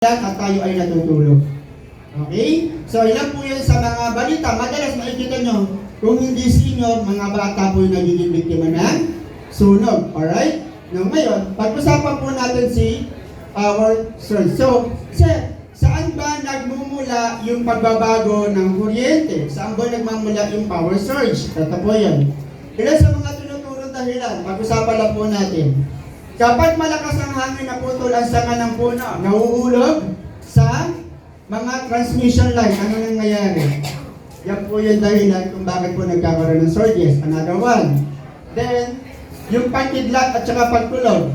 at tayo ay natutulog. Okay? So, ilan po yan sa mga balita. Madalas makikita nyo, kung hindi senior, mga bata po yung nagiging biktima ng sunog. Alright? Ngayon, pag-usapan po natin si power surge. So, saan ba nagmumula yung pagbabago ng kuryente? Saan ba nagmumula yung power surge? Ito po yan. Ilan sa mga tinuturong dahilan? Pag-usapan lang po natin. Kapag malakas ang hangin na putol ang sanga ng puno, nauulog sa mga transmission line. Ano nangyayari? Yan po yung dahilan kung bakit po nagkakaroon ng surges. Another one. Then, yung pagkidlat at saka pagkulog.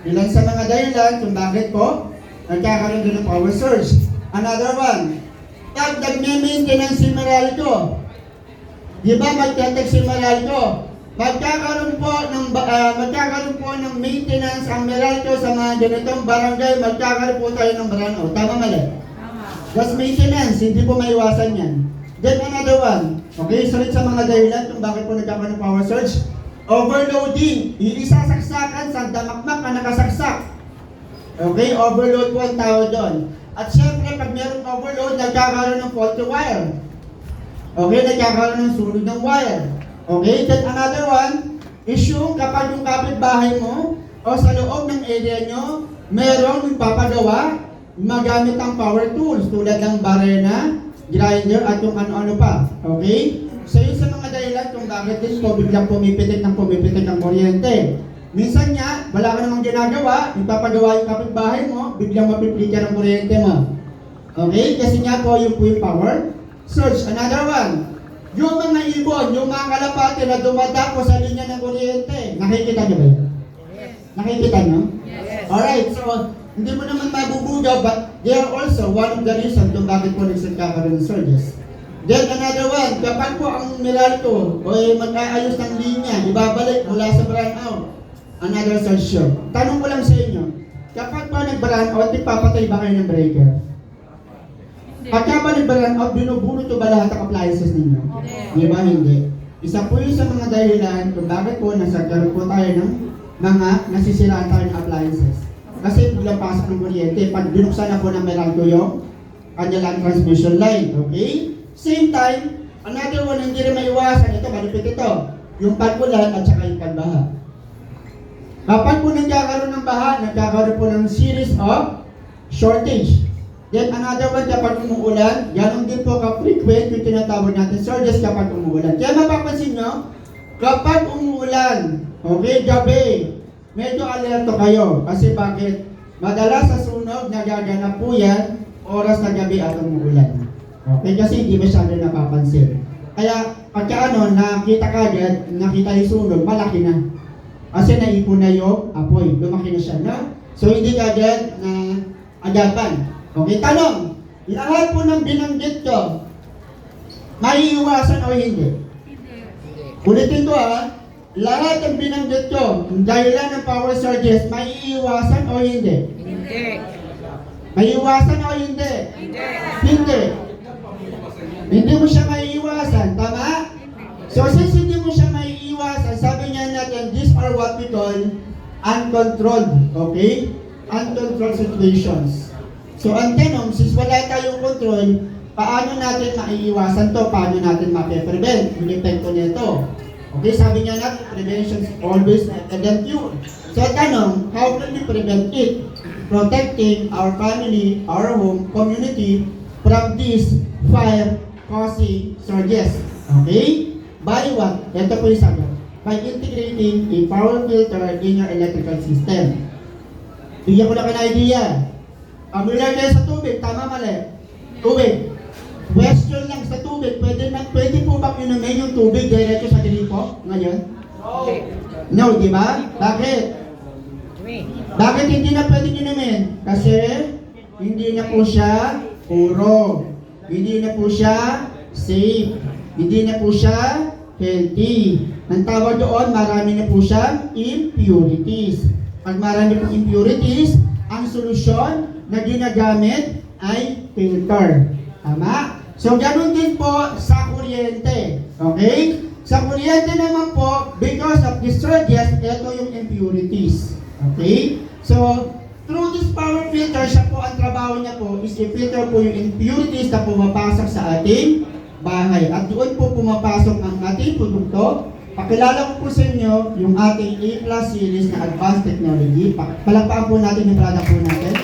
Ilan sa mga dahilan kung bakit po nagkakaroon din ng power surge. Another one. Pag nagme-maintenance si Meralco. Di ba magtatag si Meralco? Magkakaroon po ng maintenance ang Meralco sa mga ganitong barangay, magkakaroon po tayo ng brownout. Tama mali? Tama. That's maintenance, hindi po maiwasan yan. Then another one, okay, sulit sa mga dahilan kung bakit po nagkakaroon ng power surge. Overloading, iisasaksakan sa damakmak na nakasaksak. Okay, overload po ang tawag doon. At syempre, pag mayroong overload, nagkakaroon ng faulty wire. Okay, nagkakaroon ng sunog ng wire. Okay, then another one is yung kapag yung kapitbahay mo o sa loob ng area nyo, merong magpapagawa, magamit ang power tools tulad ng barena, grinder at yung ano-ano pa. Okay? So yun sa mga dahilan kung bakit din po biglang pumipitik ang kuryente. Minsan nga, wala ka namang ginagawa, ipapagawa yung kapitbahay mo, biglang mapiplika ang kuryente mo. Okay? Kasi nga po yung power surge. Another one. Yung mga ibon, yung mga kalapate na dumadako sa linya ng kuryente, nakikita nyo ba yun? Yes. Nakikita nyo? Yes. Alright, so hindi mo naman mabubugaw, but they are also one of the reasons kung bakit po nagkakaroon ng surges. Then another one, kapag po ang Meralco o mag-aayos ng linya, ibabalik mula sa brownout, another surge yun. Tanong ko lang sa inyo, kapag po nag-brownout, ipapatay ba kayo ng breaker? Pagka ba nag-brownout, binubunot o ba lahat ang appliances ninyo? Di ba? Hindi. Isa po yun sa mga dahilan kung bakit po nasagkaroon po tayo ng mga nasisiraan tayo ng appliances. Kasi biglang pasok ng kuryente, pag binuksan na po ng Meralco yung kanilang transmission line. Okay? Same time, another one hindi rin maiwasan. Ito, malupit ito. Yung pagkulan at saka yung pagbaha. Kapag po nagkakaroon ng baha, nagkakaroon po ng series of shortage. Then another one, kapag umuulan, ganun din po ka-frequent yung tinatawag natin surges kapag umuulan. Kaya mapapansin nyo, kapag umuulan, okay, gabi, medyo alerto kayo. Kasi bakit? Madalas sa sunog, nagaganap po yan, oras na gabi at umuulan. Okay, kasi hindi masyado napapansin. Kaya, pagka nakita kagad, nakita yung sunog, malaki na. Kasi naipon na yung apoy, lumaki na siya, no? So, hindi kagad na agapan. Okay, tanong, lahat po ng binanggit ko, maiiwasan o hindi? Ulitin ko lahat ng binanggit ko, dahilan ng power surges, maiiwasan o hindi? Hindi. Maiiwasan o hindi? Hindi. Hindi. Hindi mo siya maiiwasan, tama? So since hindi mo siya maiiwasan, sabi niya natin, these are what we call uncontrolled, okay? Uncontrolled situations. So ang tanong, since wala tayong control, paano natin maiiwasan to? Paano natin mape-prevent yung epekto nito? Okay, sabi niya natin, prevention is always better than cure. So ang tanong, how can we prevent it? Protecting our family, our home, community from these fire-causing surges. Okay? By what? Ito po yung sabi. By integrating a power filter in your electrical system. Bigyan ko na kayo na idea. Pag-ulan kayo sa tubig, tama mali? Tubig. Question lang sa tubig, pwede po ba inumin yung tubig diretso sa gripo ngayon? No. No, di ba? Bakit? Bakit hindi na pwede inumin? Kasi hindi na po siya puro. Hindi na po siya safe. Hindi na po siya healthy. Ang tawag doon, marami na po siyang impurities. Pag marami po impurities, ang solusyon na ginagamit ay filter. Tama? So, ganun din po sa kuryente. Okay? Sa kuryente naman po, because of the surges, ito yung impurities. Okay? So, through this power filter, siya po, ang trabaho niya po is i-filter po yung impurities na pumapasok sa ating bahay. At doon po pumapasok ang ating produkto. Pakilala ko po sa inyo yung ating A-Class series na Advanced Technology. Palakpakan po natin yung product po natin.